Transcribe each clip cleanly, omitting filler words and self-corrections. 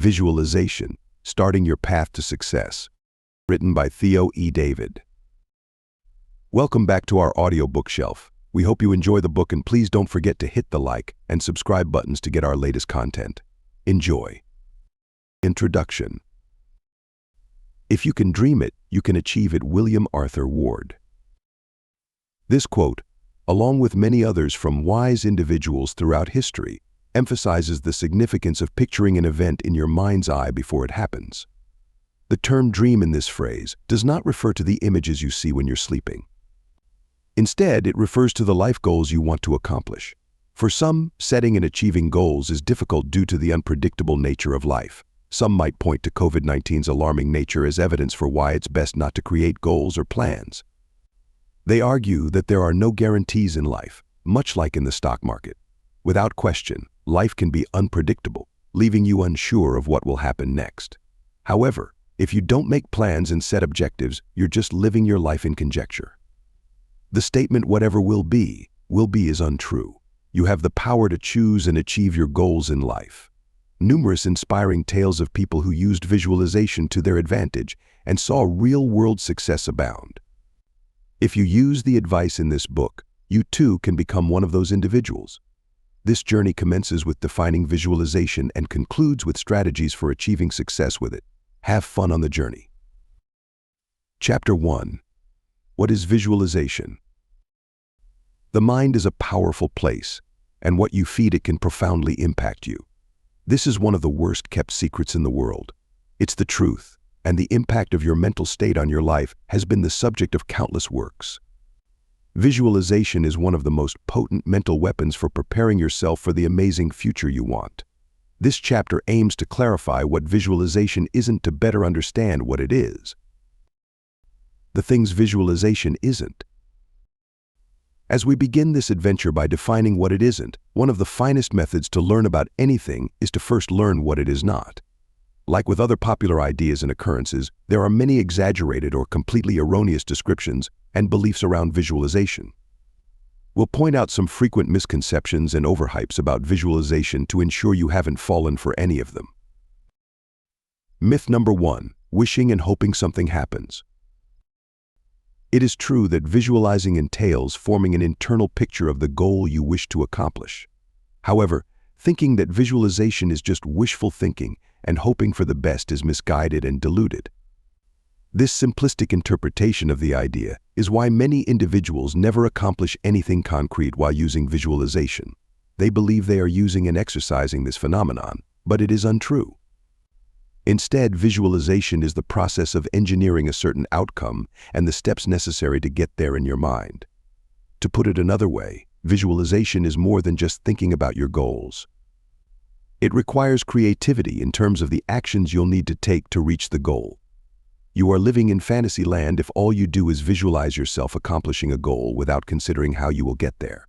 Visualization, Starting Your Path to Success, written by Theo E. David. Welcome back to our audio bookshelf. We hope you enjoy the book, and please don't forget to hit the like and subscribe buttons to get our latest content. Enjoy. Introduction. If you can dream it, you can achieve it. William Arthur Ward. This quote, along with many others from wise individuals throughout history, emphasizes the significance of picturing an event in your mind's eye before it happens. The term dream in this phrase does not refer to the images you see when you're sleeping. Instead, it refers to the life goals you want to accomplish. For some, setting and achieving goals is difficult due to the unpredictable nature of life. Some might point to COVID-19's alarming nature as evidence for why it's best not to create goals or plans. They argue that there are no guarantees in life, much like in the stock market. Without question, life can be unpredictable, leaving you unsure of what will happen next. However, if you don't make plans and set objectives, you're just living your life in conjecture. The statement "whatever will be" is untrue. You have the power to choose and achieve your goals in life. Numerous inspiring tales of people who used visualization to their advantage and saw real-world success abound. If you use the advice in this book, you too can become one of those individuals. This journey commences with defining visualization and concludes with strategies for achieving success with it. Have fun on the journey. Chapter 1. What is visualization? The mind is a powerful place, and what you feed it can profoundly impact you. This is one of the worst-kept secrets in the world. It's the truth, and the impact of your mental state on your life has been the subject of countless works. Visualization is one of the most potent mental weapons for preparing yourself for the amazing future you want. This chapter aims to clarify what visualization isn't to better understand what it is. The things visualization isn't. As we begin this adventure by defining what it isn't, one of the finest methods to learn about anything is to first learn what it is not. Like with other popular ideas and occurrences, there are many exaggerated or completely erroneous descriptions and beliefs around visualization. We'll point out some frequent misconceptions and overhypes about visualization to ensure you haven't fallen for any of them. Myth number 1, wishing and hoping something happens. It is true that visualizing entails forming an internal picture of the goal you wish to accomplish. However, thinking that visualization is just wishful thinking and hoping for the best is misguided and deluded. This simplistic interpretation of the idea is why many individuals never accomplish anything concrete while using visualization. They believe they are using and exercising this phenomenon, but it is untrue. Instead, visualization is the process of engineering a certain outcome and the steps necessary to get there in your mind. To put it another way, visualization is more than just thinking about your goals. It requires creativity in terms of the actions you'll need to take to reach the goal. You are living in fantasy land if all you do is visualize yourself accomplishing a goal without considering how you will get there.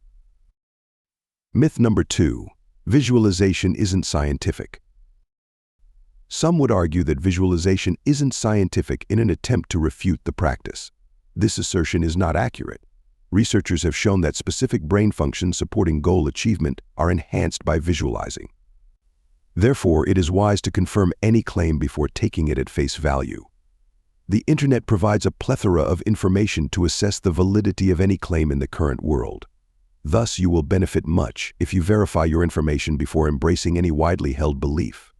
Myth number 2, visualization isn't scientific. Some would argue that visualization isn't scientific in an attempt to refute the practice. This assertion is not accurate. Researchers have shown that specific brain functions supporting goal achievement are enhanced by visualizing. Therefore, it is wise to confirm any claim before taking it at face value. The internet provides a plethora of information to assess the validity of any claim in the current world. Thus, you will benefit much if you verify your information before embracing any widely held belief.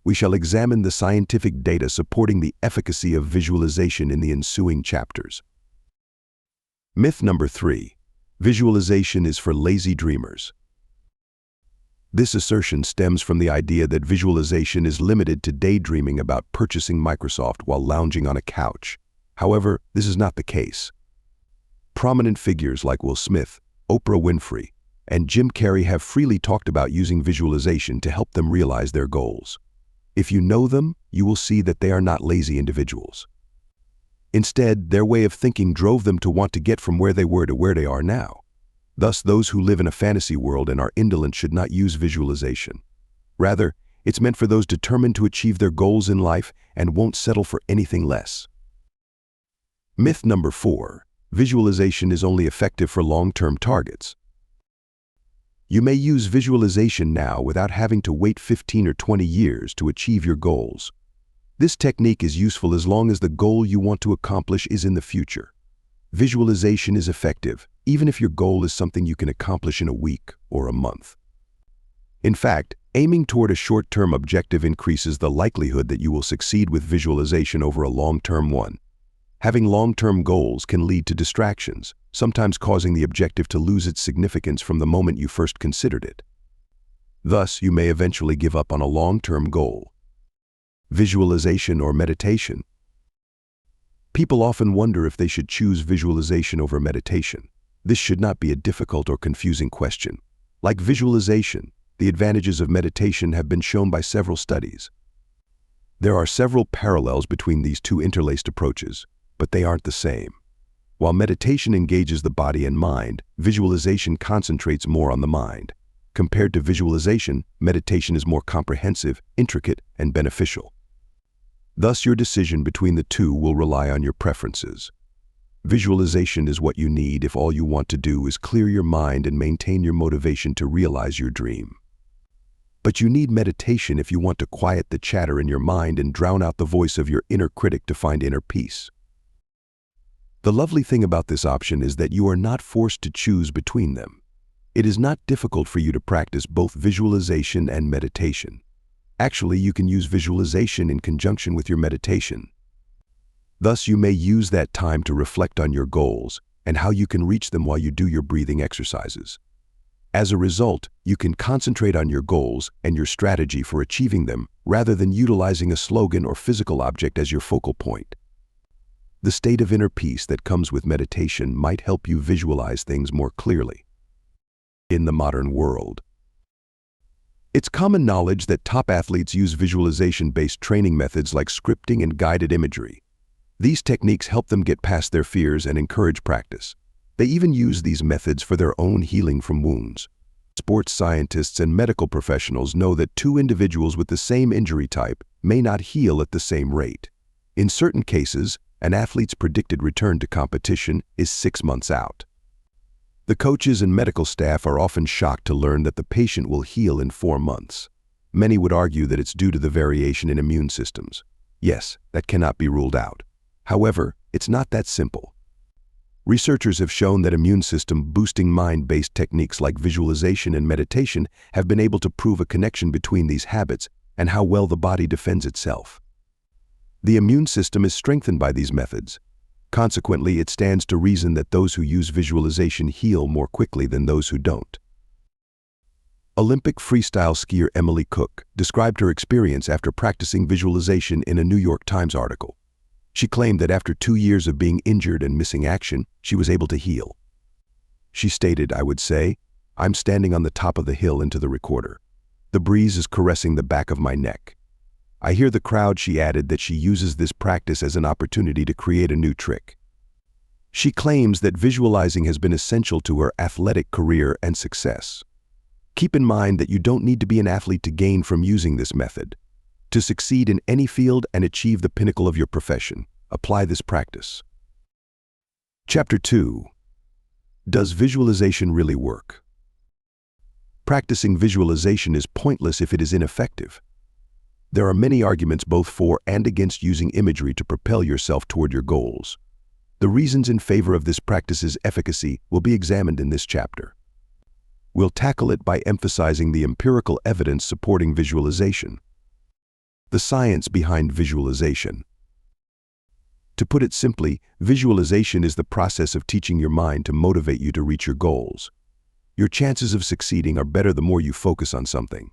We shall examine the scientific data supporting the efficacy of visualization in the ensuing chapters. Myth number 3, visualization is for lazy dreamers. This assertion stems from the idea that visualization is limited to daydreaming about purchasing Microsoft while lounging on a couch. However, this is not the case. Prominent figures like Will Smith, Oprah Winfrey, and Jim Carrey have freely talked about using visualization to help them realize their goals. If you know them, you will see that they are not lazy individuals. Instead, their way of thinking drove them to want to get from where they were to where they are now. Thus, those who live in a fantasy world and are indolent should not use visualization. Rather, it's meant for those determined to achieve their goals in life and won't settle for anything less. Myth number 4, visualization is only effective for long-term targets. You may use visualization now without having to wait 15 or 20 years to achieve your goals. This technique is useful as long as the goal you want to accomplish is in the future. Visualization is effective, even if your goal is something you can accomplish in a week or a month. In fact, aiming toward a short-term objective increases the likelihood that you will succeed with visualization over a long-term one. Having long-term goals can lead to distractions, sometimes causing the objective to lose its significance from the moment you first considered it. Thus, you may eventually give up on a long-term goal. Visualization or meditation. People often wonder if they should choose visualization over meditation. This should not be a difficult or confusing question. Like visualization, the advantages of meditation have been shown by several studies. There are several parallels between these two interlaced approaches, but they aren't the same. While meditation engages the body and mind, visualization concentrates more on the mind. Compared to visualization, meditation is more comprehensive, intricate, and beneficial. Thus, your decision between the two will rely on your preferences. Visualization is what you need if all you want to do is clear your mind and maintain your motivation to realize your dream. But you need meditation if you want to quiet the chatter in your mind and drown out the voice of your inner critic to find inner peace. The lovely thing about this option is that you are not forced to choose between them. It is not difficult for you to practice both visualization and meditation. Actually, you can use visualization in conjunction with your meditation. Thus, you may use that time to reflect on your goals and how you can reach them while you do your breathing exercises. As a result, you can concentrate on your goals and your strategy for achieving them rather than utilizing a slogan or physical object as your focal point. The state of inner peace that comes with meditation might help you visualize things more clearly. In the modern world, it's common knowledge that top athletes use visualization-based training methods like scripting and guided imagery. These techniques help them get past their fears and encourage practice. They even use these methods for their own healing from wounds. Sports scientists and medical professionals know that two individuals with the same injury type may not heal at the same rate. In certain cases, an athlete's predicted return to competition is 6 months out. The coaches and medical staff are often shocked to learn that the patient will heal in 4 months. Many would argue that it's due to the variation in immune systems. Yes, that cannot be ruled out. However, it's not that simple. Researchers have shown that immune system boosting mind-based techniques like visualization and meditation have been able to prove a connection between these habits and how well the body defends itself. The immune system is strengthened by these methods. Consequently, it stands to reason that those who use visualization heal more quickly than those who don't. Olympic freestyle skier Emily Cook described her experience after practicing visualization in a New York Times article. She claimed that after 2 years of being injured and missing action, she was able to heal. She stated, "I would say, I'm standing on the top of the hill into the recorder. The breeze is caressing the back of my neck. I hear the crowd." She added that she uses this practice as an opportunity to create a new trick. She claims that visualizing has been essential to her athletic career and success. Keep in mind that you don't need to be an athlete to gain from using this method. To succeed in any field and achieve the pinnacle of your profession, apply this practice. Chapter 2. Does visualization really work? Practicing visualization is pointless if it is ineffective. There are many arguments both for and against using imagery to propel yourself toward your goals. The reasons in favor of this practice's efficacy will be examined in this chapter. We'll tackle it by emphasizing the empirical evidence supporting visualization. The science behind visualization. To put it simply, visualization is the process of teaching your mind to motivate you to reach your goals. Your chances of succeeding are better the more you focus on something.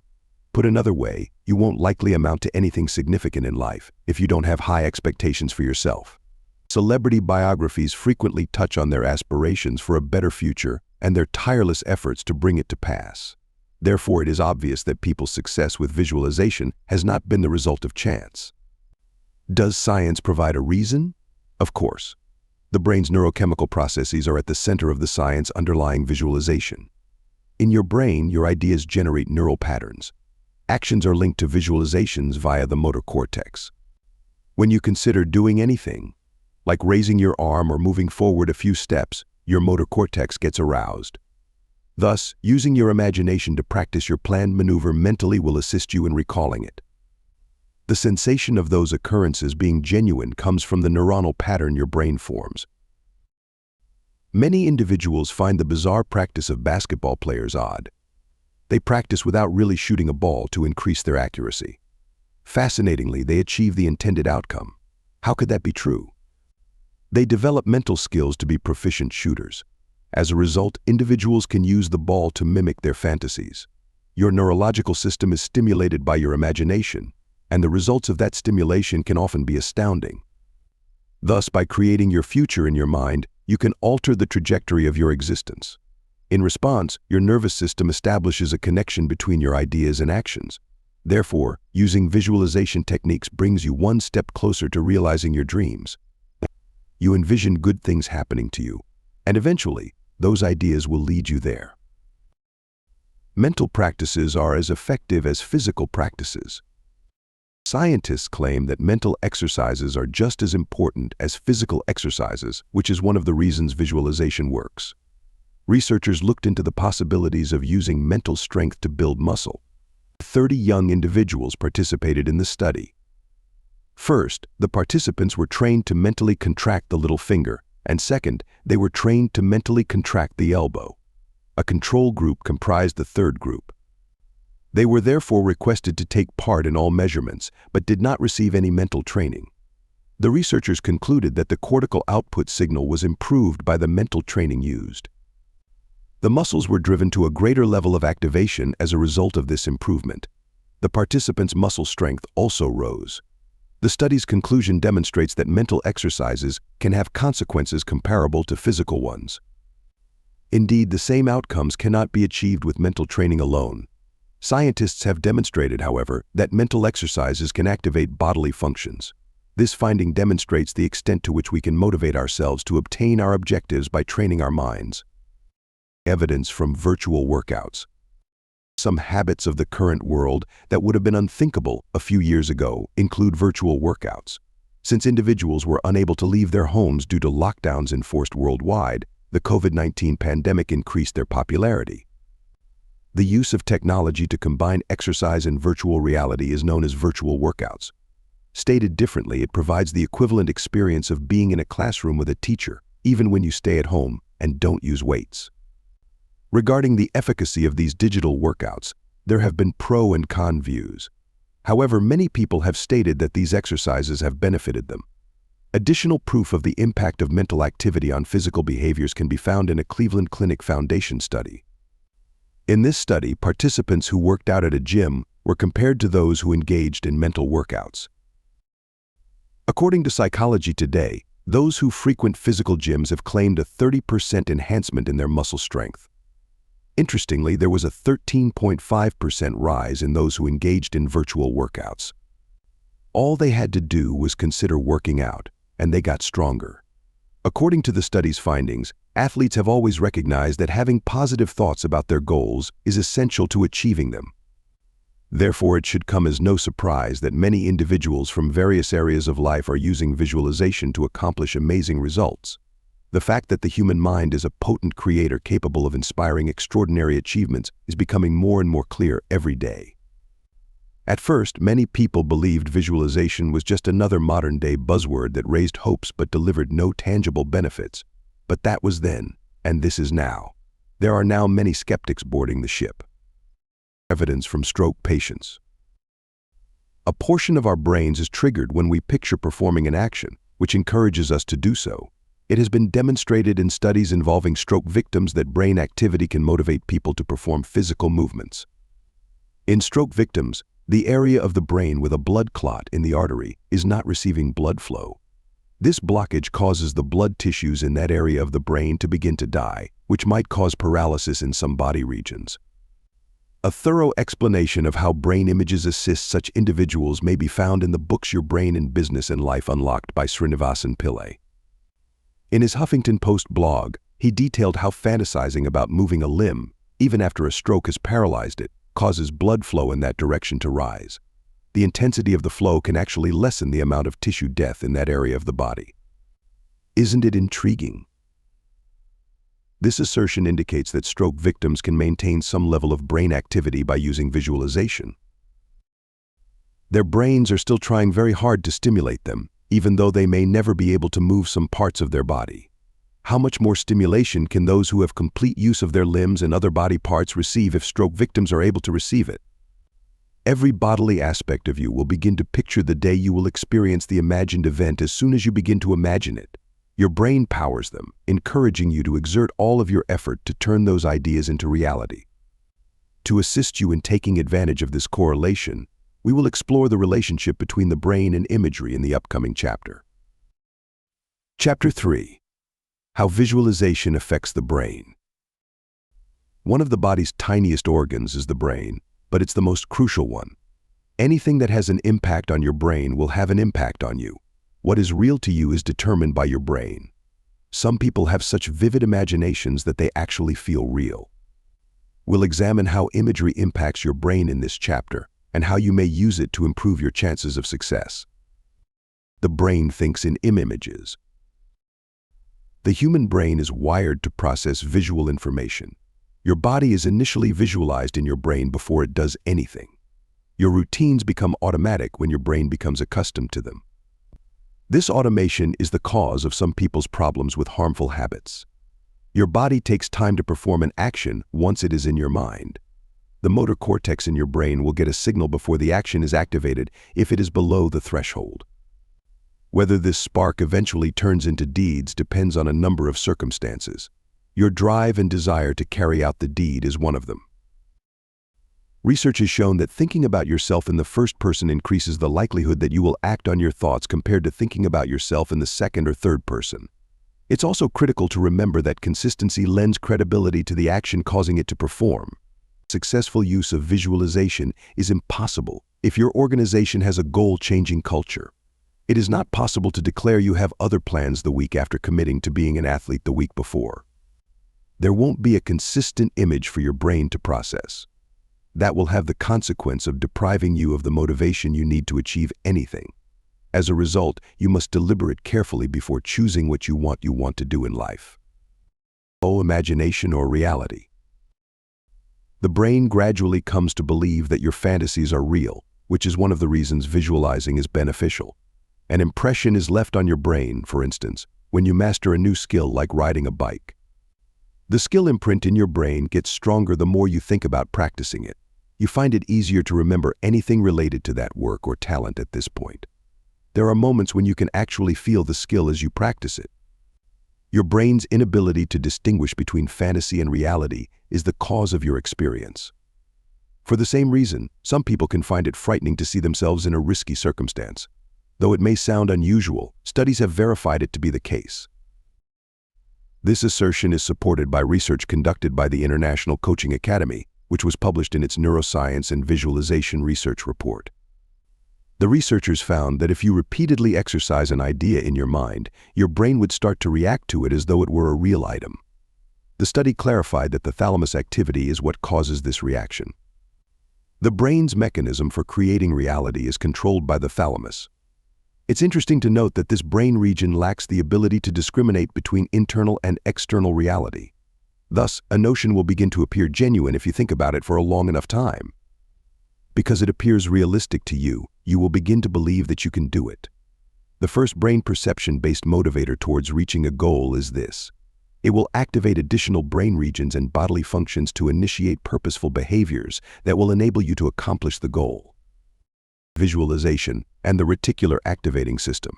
Put another way, you won't likely amount to anything significant in life if you don't have high expectations for yourself. Celebrity biographies frequently touch on their aspirations for a better future and their tireless efforts to bring it to pass. Therefore, it is obvious that people's success with visualization has not been the result of chance. Does science provide a reason? Of course. The brain's neurochemical processes are at the center of the science underlying visualization. In your brain, your ideas generate neural patterns. Actions are linked to visualizations via the motor cortex. When you consider doing anything, like raising your arm or moving forward a few steps, your motor cortex gets aroused. Thus, using your imagination to practice your planned maneuver mentally will assist you in recalling it. The sensation of those occurrences being genuine comes from the neuronal pattern your brain forms. Many individuals find the bizarre practice of basketball players odd. They practice without really shooting a ball to increase their accuracy. Fascinatingly, they achieve the intended outcome. How could that be true? They develop mental skills to be proficient shooters. As a result, individuals can use the ball to mimic their fantasies. Your neurological system is stimulated by your imagination, and the results of that stimulation can often be astounding. Thus, by creating your future in your mind, you can alter the trajectory of your existence. In response, your nervous system establishes a connection between your ideas and actions. Therefore, using visualization techniques brings you one step closer to realizing your dreams. You envision good things happening to you, and eventually, those ideas will lead you there. Mental practices are as effective as physical practices. Scientists claim that mental exercises are just as important as physical exercises, which is one of the reasons visualization works. Researchers looked into the possibilities of using mental strength to build muscle. 30 young individuals participated in the study. First, the participants were trained to mentally contract the little finger, and second, they were trained to mentally contract the elbow. A control group comprised the third group. They were therefore requested to take part in all measurements, but did not receive any mental training. The researchers concluded that the cortical output signal was improved by the mental training used. The muscles were driven to a greater level of activation as a result of this improvement. The participants' muscle strength also rose. The study's conclusion demonstrates that mental exercises can have consequences comparable to physical ones. Indeed, the same outcomes cannot be achieved with mental training alone. Scientists have demonstrated, however, that mental exercises can activate bodily functions. This finding demonstrates the extent to which we can motivate ourselves to obtain our objectives by training our minds. Evidence from virtual workouts. Some habits of the current world that would have been unthinkable a few years ago include virtual workouts. Since individuals were unable to leave their homes due to lockdowns enforced worldwide, the COVID-19 pandemic increased their popularity. The use of technology to combine exercise and virtual reality is known as virtual workouts. Stated differently, it provides the equivalent experience of being in a classroom with a teacher, even when you stay at home and don't use weights. Regarding the efficacy of these digital workouts, there have been pro and con views. However, many people have stated that these exercises have benefited them. Additional proof of the impact of mental activity on physical behaviors can be found in a Cleveland Clinic Foundation study. In this study, participants who worked out at a gym were compared to those who engaged in mental workouts. According to Psychology Today, those who frequent physical gyms have claimed a 30% enhancement in their muscle strength. Interestingly, there was a 13.5% rise in those who engaged in virtual workouts. All they had to do was consider working out, and they got stronger. According to the study's findings, athletes have always recognized that having positive thoughts about their goals is essential to achieving them. Therefore, it should come as no surprise that many individuals from various areas of life are using visualization to accomplish amazing results. The fact that the human mind is a potent creator capable of inspiring extraordinary achievements is becoming more and more clear every day. At first, many people believed visualization was just another modern-day buzzword that raised hopes but delivered no tangible benefits. But that was then, and this is now. There are now many skeptics boarding the ship. Evidence from stroke patients. A portion of our brains is triggered when we picture performing an action, which encourages us to do so. It has been demonstrated in studies involving stroke victims that brain activity can motivate people to perform physical movements. In stroke victims, the area of the brain with a blood clot in the artery is not receiving blood flow. This blockage causes the blood tissues in that area of the brain to begin to die, which might cause paralysis in some body regions. A thorough explanation of how brain images assist such individuals may be found in the books Your Brain in Business and Life Unlocked by Srinivasan Pillai. In his Huffington Post blog, he detailed how fantasizing about moving a limb, even after a stroke has paralyzed it, causes blood flow in that direction to rise. The intensity of the flow can actually lessen the amount of tissue death in that area of the body. Isn't it intriguing? This assertion indicates that stroke victims can maintain some level of brain activity by using visualization. Their brains are still trying very hard to stimulate them, even though they may never be able to move some parts of their body. How much more stimulation can those who have complete use of their limbs and other body parts receive if stroke victims are able to receive it? Every bodily aspect of you will begin to picture the day you will experience the imagined event as soon as you begin to imagine it. Your brain powers them, encouraging you to exert all of your effort to turn those ideas into reality. To assist you in taking advantage of this correlation, we will explore the relationship between the brain and imagery in the upcoming chapter. Chapter 3. How visualization affects the brain. One of the body's tiniest organs is the brain, but it's the most crucial one. Anything that has an impact on your brain will have an impact on you. What is real to you is determined by your brain. Some people have such vivid imaginations that they actually feel real. We'll examine how imagery impacts your brain in this chapter, and how you may use it to improve your chances of success. The brain thinks in images. The human brain is wired to process visual information. Your body is initially visualized in your brain before it does anything. Your routines become automatic when your brain becomes accustomed to them. This automation is the cause of some people's problems with harmful habits. Your body takes time to perform an action once it is in your mind. The motor cortex in your brain will get a signal before the action is activated if it is below the threshold. Whether this spark eventually turns into deeds depends on a number of circumstances. Your drive and desire to carry out the deed is one of them. Research has shown that thinking about yourself in the first person increases the likelihood that you will act on your thoughts compared to thinking about yourself in the second or third person. It's also critical to remember that consistency lends credibility to the action causing it to perform. Successful use of visualization is impossible if your organization has a goal-changing culture. It is not possible to declare you have other plans the week after committing to being an athlete the week before. There won't be a consistent image for your brain to process. That will have the consequence of depriving you of the motivation you need to achieve anything. As a result, you must deliberate carefully before choosing what you want to do in life. Imagination or reality. The brain gradually comes to believe that your fantasies are real, which is one of the reasons visualizing is beneficial. An impression is left on your brain, for instance, when you master a new skill like riding a bike. The skill imprint in your brain gets stronger the more you think about practicing it. You find it easier to remember anything related to that work or talent at this point. There are moments when you can actually feel the skill as you practice it. Your brain's inability to distinguish between fantasy and reality is the cause of your experience. For the same reason, some people can find it frightening to see themselves in a risky circumstance. Though it may sound unusual, studies have verified it to be the case. This assertion is supported by research conducted by the International Coaching Academy, which was published in its Neuroscience and Visualization Research Report. The researchers found that if you repeatedly exercise an idea in your mind, your brain would start to react to it as though it were a real item. The study clarified that the thalamus activity is what causes this reaction. The brain's mechanism for creating reality is controlled by the thalamus. It's interesting to note that this brain region lacks the ability to discriminate between internal and external reality. Thus, a notion will begin to appear genuine if you think about it for a long enough time. Because it appears realistic to you, you will begin to believe that you can do it. The first brain perception-based motivator towards reaching a goal is this. It will activate additional brain regions and bodily functions to initiate purposeful behaviors that will enable you to accomplish the goal. Visualization and the reticular activating system.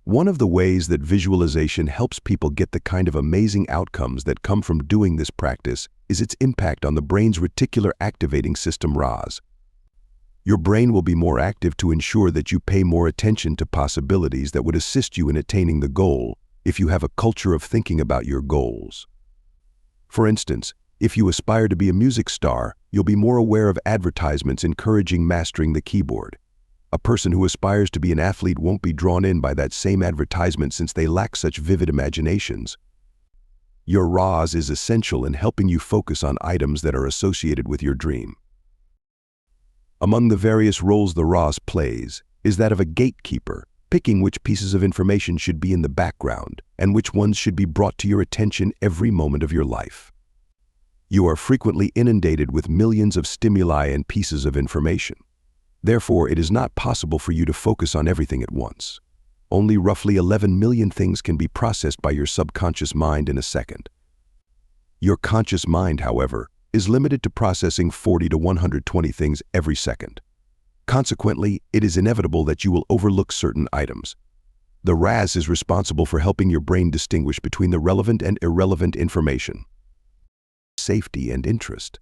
One of the ways that visualization helps people get the kind of amazing outcomes that come from doing this practice is its impact on the brain's reticular activating system RAS. Your brain will be more active to ensure that you pay more attention to possibilities that would assist you in attaining the goal if you have a culture of thinking about your goals. For instance, if you aspire to be a music star, you'll be more aware of advertisements encouraging mastering the keyboard. A person who aspires to be an athlete won't be drawn in by that same advertisement since they lack such vivid imaginations. Your RAS is essential in helping you focus on items that are associated with your dream. Among the various roles the RAS plays is that of a gatekeeper, picking which pieces of information should be in the background and which ones should be brought to your attention every moment of your life. You are frequently inundated with millions of stimuli and pieces of information. Therefore, it is not possible for you to focus on everything at once. Only roughly 11 million things can be processed by your subconscious mind in a second. Your conscious mind, however, is limited to processing 40 to 120 things every second. Consequently, it is inevitable that you will overlook certain items. The RAS is responsible for helping your brain distinguish between the relevant and irrelevant information. Safety and interest.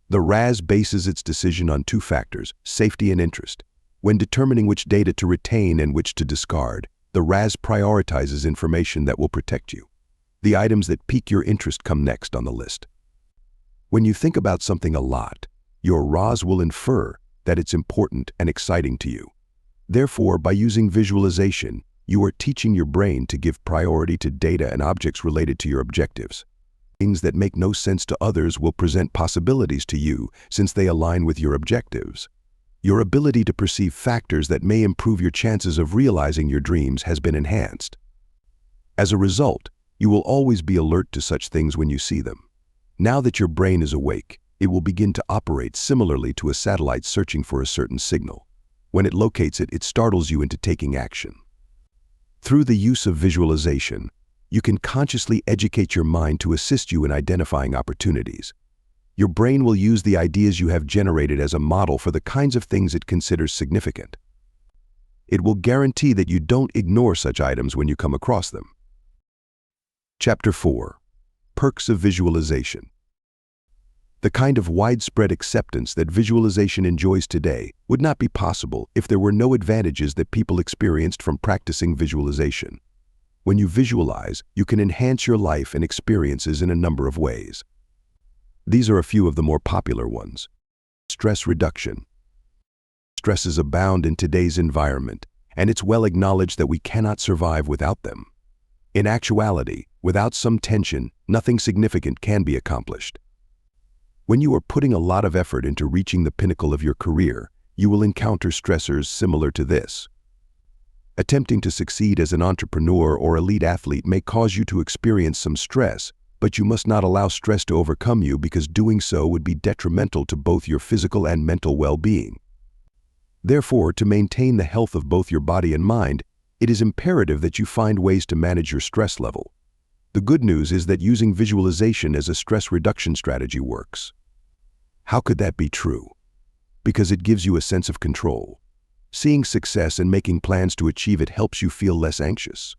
The RAS bases its decision on two factors, safety and interest. When determining which data to retain and which to discard, the RAS prioritizes information that will protect you. The items that pique your interest come next on the list. When you think about something a lot, your RAS will infer that it's important and exciting to you. Therefore, by using visualization, you are teaching your brain to give priority to data and objects related to your objectives. Things that make no sense to others will present possibilities to you since they align with your objectives. Your ability to perceive factors that may improve your chances of realizing your dreams has been enhanced. As a result, you will always be alert to such things when you see them. Now that your brain is awake, it will begin to operate similarly to a satellite searching for a certain signal. When it locates it, it startles you into taking action. Through the use of visualization, you can consciously educate your mind to assist you in identifying opportunities. Your brain will use the ideas you have generated as a model for the kinds of things it considers significant. It will guarantee that you don't ignore such items when you come across them. Chapter 4. Perks of Visualization. The kind of widespread acceptance that visualization enjoys today would not be possible if there were no advantages that people experienced from practicing visualization. When you visualize, you can enhance your life and experiences in a number of ways. These are a few of the more popular ones. Stress reduction. Stresses abound in today's environment, and it's well acknowledged that we cannot survive without them. In actuality, without some tension, nothing significant can be accomplished. When you are putting a lot of effort into reaching the pinnacle of your career, you will encounter stressors similar to this. Attempting to succeed as an entrepreneur or elite athlete may cause you to experience some stress, but you must not allow stress to overcome you because doing so would be detrimental to both your physical and mental well-being. Therefore, to maintain the health of both your body and mind, it is imperative that you find ways to manage your stress level. The good news is that using visualization as a stress reduction strategy works. How could that be true? Because it gives you a sense of control. Seeing success and making plans to achieve it helps you feel less anxious.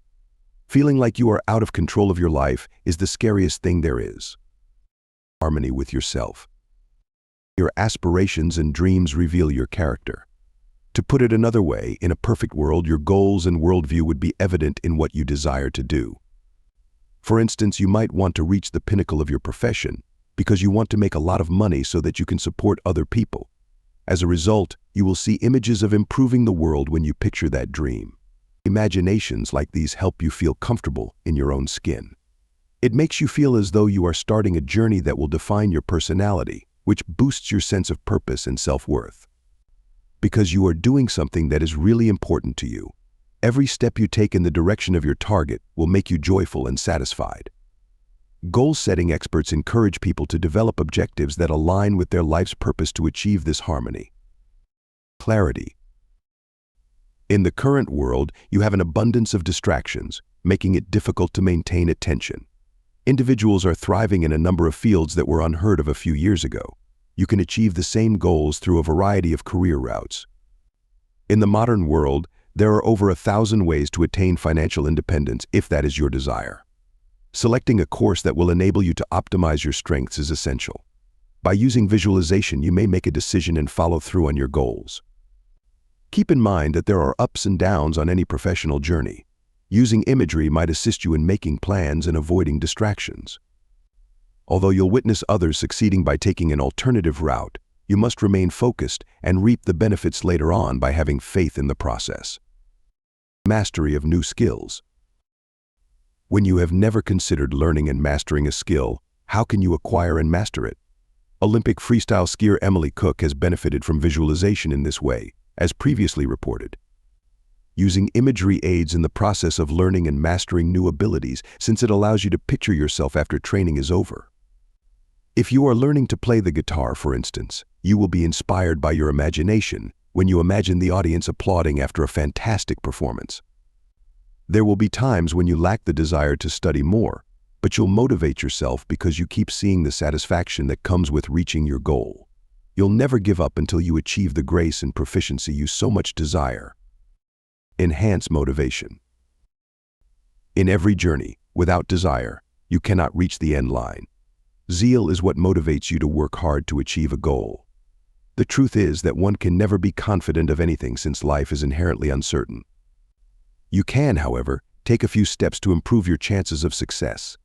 Feeling like you are out of control of your life is the scariest thing there is. Harmony with yourself. Your aspirations and dreams reveal your character. To put it another way, in a perfect world, your goals and worldview would be evident in what you desire to do. For instance, you might want to reach the pinnacle of your profession because you want to make a lot of money so that you can support other people. As a result, you will see images of improving the world when you picture that dream. Imaginations like these help you feel comfortable in your own skin. It makes you feel as though you are starting a journey that will define your personality, which boosts your sense of purpose and self-worth. Because you are doing something that is really important to you, every step you take in the direction of your target will make you joyful and satisfied. Goal-setting experts encourage people to develop objectives that align with their life's purpose to achieve this harmony. Clarity. In the current world, you have an abundance of distractions, making it difficult to maintain attention. Individuals are thriving in a number of fields that were unheard of a few years ago. You can achieve the same goals through a variety of career routes. In the modern world, there are over 1,000 ways to attain financial independence if that is your desire. Selecting a course that will enable you to optimize your strengths is essential. By using visualization, you may make a decision and follow through on your goals. Keep in mind that there are ups and downs on any professional journey. Using imagery might assist you in making plans and avoiding distractions. Although you'll witness others succeeding by taking an alternative route, you must remain focused and reap the benefits later on by having faith in the process. Mastery of new skills. When you have never considered learning and mastering a skill, how can you acquire and master it? Olympic freestyle skier Emily Cook has benefited from visualization in this way, as previously reported. Using imagery aids in the process of learning and mastering new abilities since it allows you to picture yourself after training is over. If you are learning to play the guitar, for instance, you will be inspired by your imagination when you imagine the audience applauding after a fantastic performance. There will be times when you lack the desire to study more, but you'll motivate yourself because you keep seeing the satisfaction that comes with reaching your goal. You'll never give up until you achieve the grace and proficiency you so much desire. Enhance motivation. In every journey, without desire, you cannot reach the end line. Zeal is what motivates you to work hard to achieve a goal. The truth is that one can never be confident of anything since life is inherently uncertain. You can, however, take a few steps to improve your chances of success.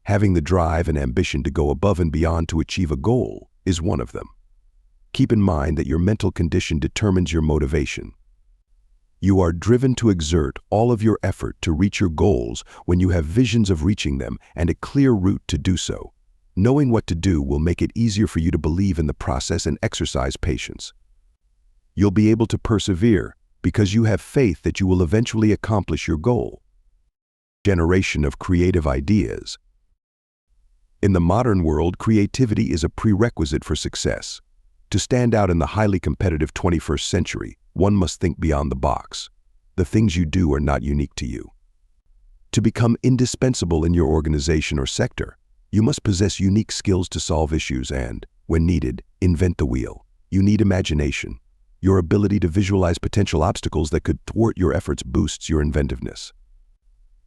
Having the drive and ambition to go above and beyond to achieve a goal is one of them. Keep in mind that your mental condition determines your motivation. You are driven to exert all of your effort to reach your goals when you have visions of reaching them and a clear route to do so. Knowing what to do will make it easier for you to believe in the process and exercise patience. You'll be able to persevere because you have faith that you will eventually accomplish your goal. Generation of creative ideas. In the modern world, creativity is a prerequisite for success. To stand out in the highly competitive 21st century, one must think beyond the box. The things you do are not unique to you. To become indispensable in your organization or sector, you must possess unique skills to solve issues and, when needed, invent the wheel. You need imagination. Your ability to visualize potential obstacles that could thwart your efforts boosts your inventiveness.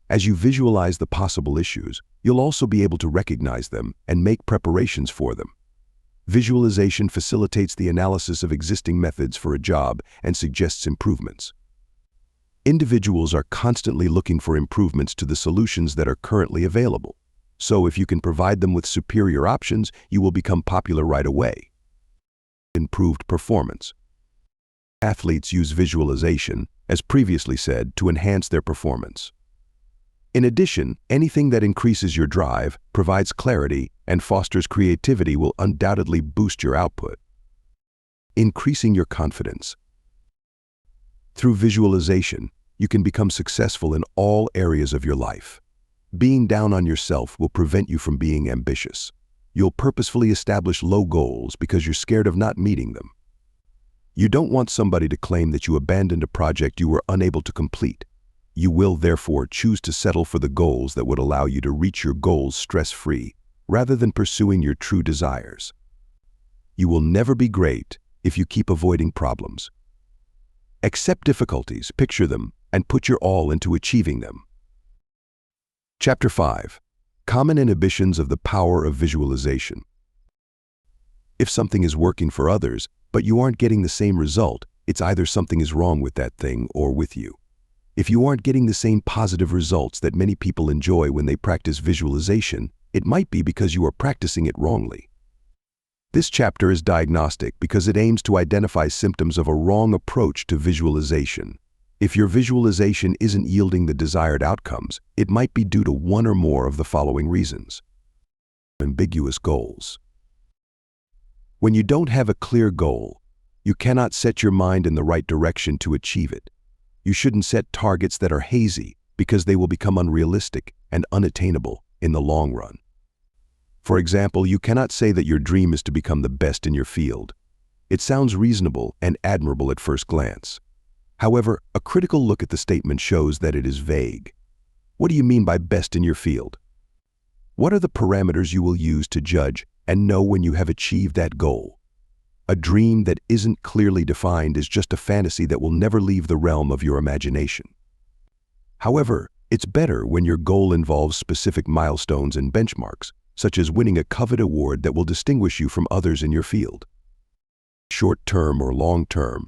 As you visualize the possible issues, you'll also be able to recognize them and make preparations for them. Visualization facilitates the analysis of existing methods for a job and suggests improvements. Individuals are constantly looking for improvements to the solutions that are currently available. So if you can provide them with superior options, you will become popular right away. Improved performance. Athletes use visualization, as previously said, to enhance their performance. In addition, anything that increases your drive, provides clarity, and fosters creativity will undoubtedly boost your output. Increasing your confidence. Through visualization, you can become successful in all areas of your life. Being down on yourself will prevent you from being ambitious. You'll purposefully establish low goals because you're scared of not meeting them. You don't want somebody to claim that you abandoned a project you were unable to complete. You will therefore choose to settle for the goals that would allow you to reach your goals stress-free, rather than pursuing your true desires. You will never be great if you keep avoiding problems. Accept difficulties, picture them, and put your all into achieving them. Chapter 5. Common inhibitions of the power of visualization. If something is working for others, but you aren't getting the same result, it's either something is wrong with that thing or with you. If you aren't getting the same positive results that many people enjoy when they practice visualization, it might be because you are practicing it wrongly. This chapter is diagnostic because it aims to identify symptoms of a wrong approach to visualization. If your visualization isn't yielding the desired outcomes, it might be due to one or more of the following reasons. Ambiguous goals. When you don't have a clear goal, you cannot set your mind in the right direction to achieve it. You shouldn't set targets that are hazy because they will become unrealistic and unattainable in the long run. For example, you cannot say that your dream is to become the best in your field. It sounds reasonable and admirable at first glance. However, a critical look at the statement shows that it is vague. What do you mean by best in your field? What are the parameters you will use to judge and know when you have achieved that goal? A dream that isn't clearly defined is just a fantasy that will never leave the realm of your imagination. However, it's better when your goal involves specific milestones and benchmarks, such as winning a coveted award that will distinguish you from others in your field. Short-term or long-term.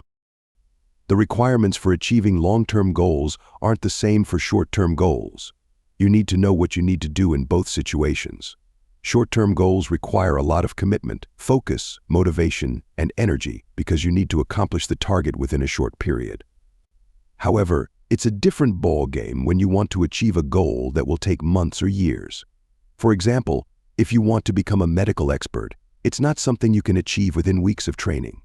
The requirements for achieving long-term goals aren't the same for short-term goals. You need to know what you need to do in both situations. Short-term goals require a lot of commitment, focus, motivation, and energy because you need to accomplish the target within a short period. However, it's a different ballgame when you want to achieve a goal that will take months or years. For example, if you want to become a medical expert, it's not something you can achieve within weeks of training.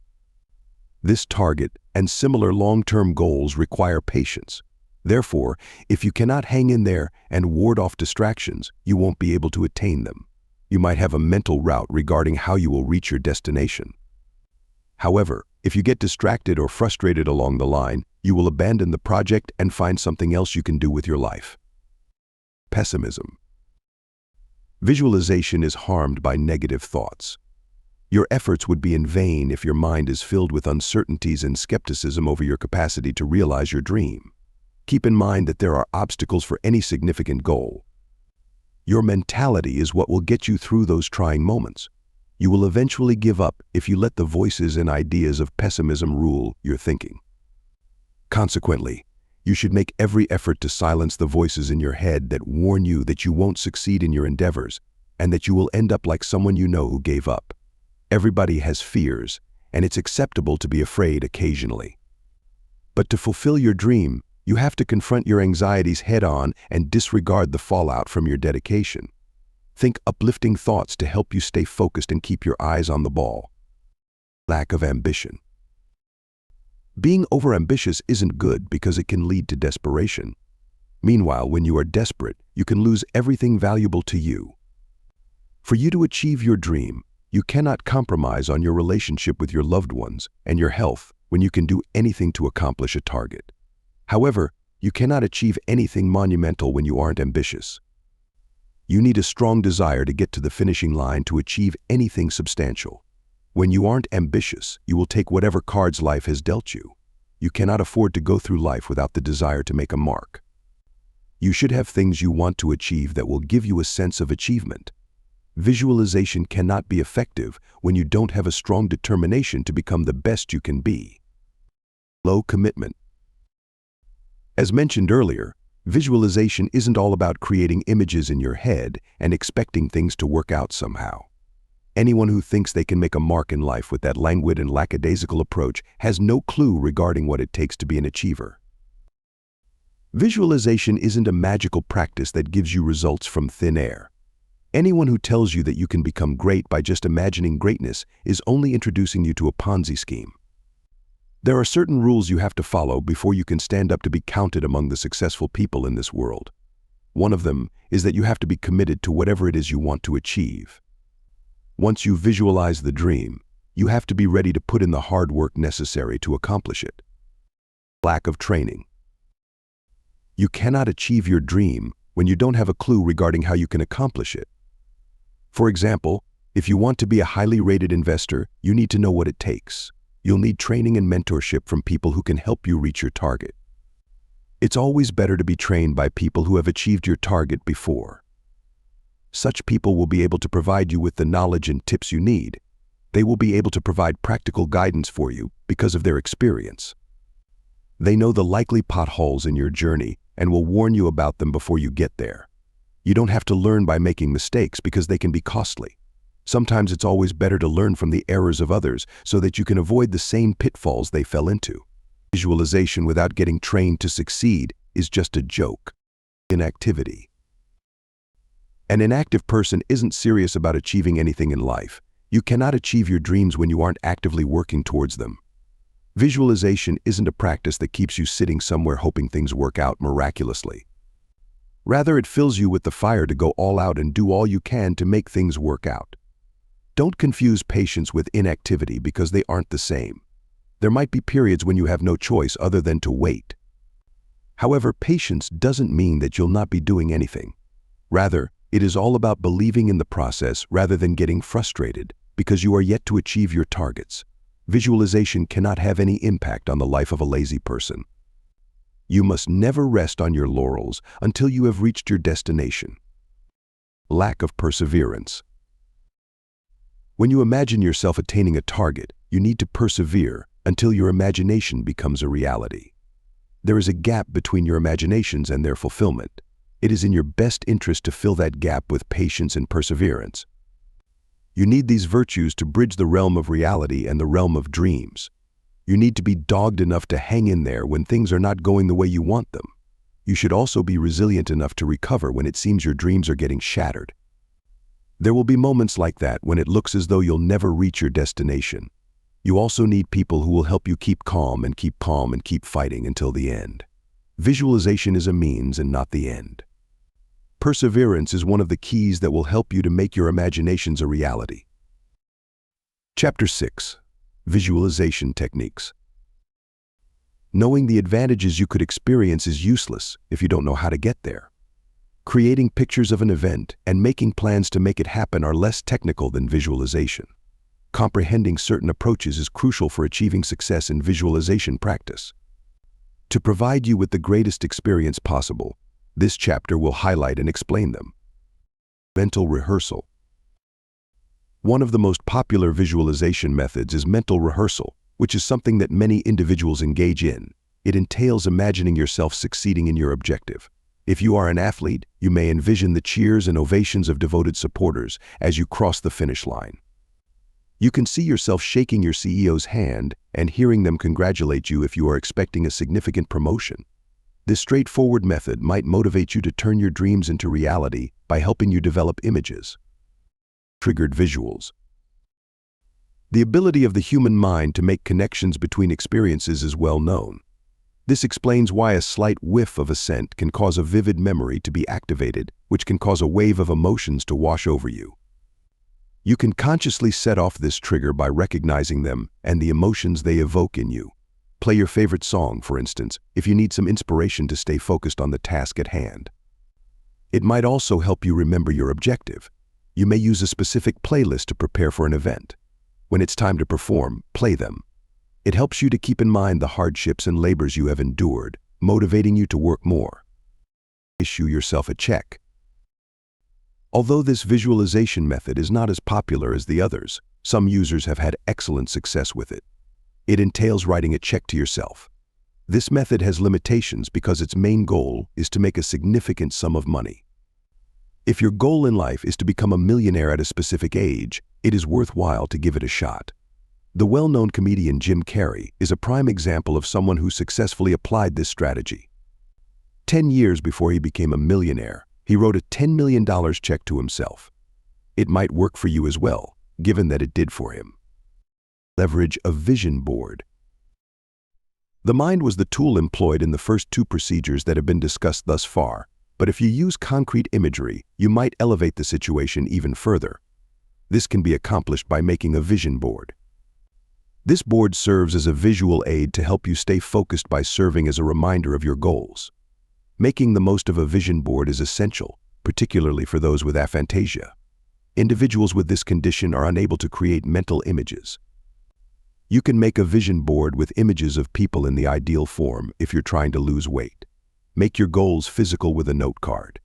This target and similar long-term goals require patience. Therefore, if you cannot hang in there and ward off distractions, you won't be able to attain them. You might have a mental route regarding how you will reach your destination. However, if you get distracted or frustrated along the line, you will abandon the project and find something else you can do with your life. Pessimism. Visualization is harmed by negative thoughts. Your efforts would be in vain if your mind is filled with uncertainties and skepticism over your capacity to realize your dream. Keep in mind that there are obstacles for any significant goal. Your mentality is what will get you through those trying moments. You will eventually give up if you let the voices and ideas of pessimism rule your thinking. Consequently, you should make every effort to silence the voices in your head that warn you that you won't succeed in your endeavors and that you will end up like someone you know who gave up. Everybody has fears, and it's acceptable to be afraid occasionally. But to fulfill your dream, you have to confront your anxieties head-on and disregard the fallout from your dedication. Think uplifting thoughts to help you stay focused and keep your eyes on the ball. Lack of ambition. Being overambitious isn't good because it can lead to desperation. Meanwhile, when you are desperate, you can lose everything valuable to you. For you to achieve your dream, you cannot compromise on your relationship with your loved ones and your health when you can do anything to accomplish a target. However, you cannot achieve anything monumental when you aren't ambitious. You need a strong desire to get to the finishing line to achieve anything substantial. When you aren't ambitious, you will take whatever cards life has dealt you. You cannot afford to go through life without the desire to make a mark. You should have things you want to achieve that will give you a sense of achievement. Visualization cannot be effective when you don't have a strong determination to become the best you can be. Low commitment. As mentioned earlier, visualization isn't all about creating images in your head and expecting things to work out somehow. Anyone who thinks they can make a mark in life with that languid and lackadaisical approach has no clue regarding what it takes to be an achiever. Visualization isn't a magical practice that gives you results from thin air. Anyone who tells you that you can become great by just imagining greatness is only introducing you to a Ponzi scheme. There are certain rules you have to follow before you can stand up to be counted among the successful people in this world. One of them is that you have to be committed to whatever it is you want to achieve. Once you visualize the dream, you have to be ready to put in the hard work necessary to accomplish it. Lack of training. You cannot achieve your dream when you don't have a clue regarding how you can accomplish it. For example, if you want to be a highly rated investor, you need to know what it takes. You'll need training and mentorship from people who can help you reach your target. It's always better to be trained by people who have achieved your target before. Such people will be able to provide you with the knowledge and tips you need. They will be able to provide practical guidance for you because of their experience. They know the likely potholes in your journey and will warn you about them before you get there. You don't have to learn by making mistakes because they can be costly. Sometimes it's always better to learn from the errors of others so that you can avoid the same pitfalls they fell into. Visualization without getting trained to succeed is just a joke. Inactivity. An inactive person isn't serious about achieving anything in life. You cannot achieve your dreams when you aren't actively working towards them. Visualization isn't a practice that keeps you sitting somewhere hoping things work out miraculously. Rather, it fills you with the fire to go all out and do all you can to make things work out. Don't confuse patience with inactivity because they aren't the same. There might be periods when you have no choice other than to wait. However, patience doesn't mean that you'll not be doing anything. Rather, it is all about believing in the process rather than getting frustrated because you are yet to achieve your targets. Visualization cannot have any impact on the life of a lazy person. You must never rest on your laurels until you have reached your destination. Lack of perseverance. When you imagine yourself attaining a target, you need to persevere until your imagination becomes a reality. There is a gap between your imaginations and their fulfillment. It is in your best interest to fill that gap with patience and perseverance. You need these virtues to bridge the realm of reality and the realm of dreams. You need to be dogged enough to hang in there when things are not going the way you want them. You should also be resilient enough to recover when it seems your dreams are getting shattered. There will be moments like that when it looks as though you'll never reach your destination. You also need people who will help you keep calm and keep calm and keep fighting until the end. Visualization is a means and not the end. Perseverance is one of the keys that will help you to make your imaginations a reality. Chapter 6. Visualization Techniques. Knowing the advantages you could experience is useless if you don't know how to get there. Creating pictures of an event and making plans to make it happen are less technical than visualization. Comprehending certain approaches is crucial for achieving success in visualization practice. To provide you with the greatest experience possible, this chapter will highlight and explain them. Mental rehearsal. One of the most popular visualization methods is mental rehearsal, which is something that many individuals engage in. It entails imagining yourself succeeding in your objective. If you are an athlete, you may envision the cheers and ovations of devoted supporters as you cross the finish line. You can see yourself shaking your CEO's hand and hearing them congratulate you if you are expecting a significant promotion. This straightforward method might motivate you to turn your dreams into reality by helping you develop images. Triggered visuals. The ability of the human mind to make connections between experiences is well known. This explains why a slight whiff of a scent can cause a vivid memory to be activated, which can cause a wave of emotions to wash over you. You can consciously set off this trigger by recognizing them and the emotions they evoke in you. Play your favorite song, for instance, if you need some inspiration to stay focused on the task at hand. It might also help you remember your objective. You may use a specific playlist to prepare for an event. When it's time to perform, play them. It helps you to keep in mind the hardships and labors you have endured, motivating you to work more. Issue yourself a check. Although this visualization method is not as popular as the others, some users have had excellent success with it. It entails writing a check to yourself. This method has limitations because its main goal is to make a significant sum of money. If your goal in life is to become a millionaire at a specific age, it is worthwhile to give it a shot. The well-known comedian Jim Carrey is a prime example of someone who successfully applied this strategy. 10 years before he became a millionaire, he wrote a $10 million check to himself. It might work for you as well, given that it did for him. Leverage a vision board. The mind was the tool employed in the first two procedures that have been discussed thus far, but if you use concrete imagery, you might elevate the situation even further. This can be accomplished by making a vision board. This board serves as a visual aid to help you stay focused by serving as a reminder of your goals. Making the most of a vision board is essential, particularly for those with aphantasia. Individuals with this condition are unable to create mental images. You can make a vision board with images of people in the ideal form if you're trying to lose weight. Make your goals physical with a note card.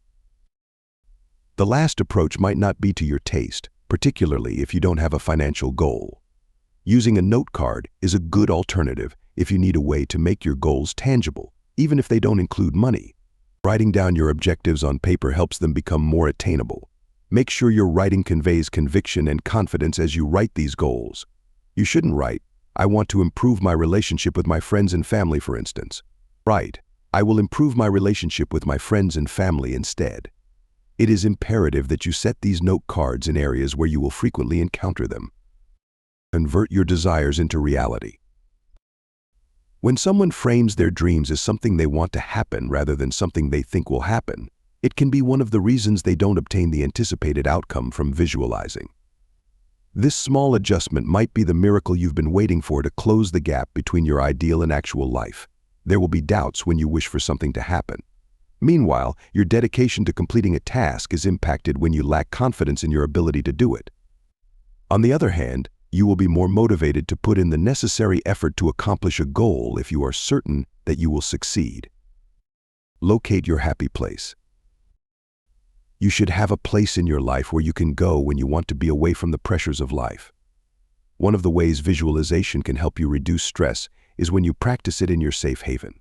The last approach might not be to your taste, particularly if you don't have a financial goal. Using a note card is a good alternative if you need a way to make your goals tangible, even if they don't include money. Writing down your objectives on paper helps them become more attainable. Make sure your writing conveys conviction and confidence as you write these goals. You shouldn't write, "I want to improve my relationship with my friends and family," for instance. Write, "I will improve my relationship with my friends and family" instead. It is imperative that you set these note cards in areas where you will frequently encounter them. Convert your desires into reality. When someone frames their dreams as something they want to happen rather than something they think will happen, it can be one of the reasons they don't obtain the anticipated outcome from visualizing. This small adjustment might be the miracle you've been waiting for to close the gap between your ideal and actual life. There will be doubts when you wish for something to happen. Meanwhile, your dedication to completing a task is impacted when you lack confidence in your ability to do it. On the other hand, you will be more motivated to put in the necessary effort to accomplish a goal if you are certain that you will succeed. Locate your happy place. You should have a place in your life where you can go when you want to be away from the pressures of life. One of the ways visualization can help you reduce stress is when you practice it in your safe haven.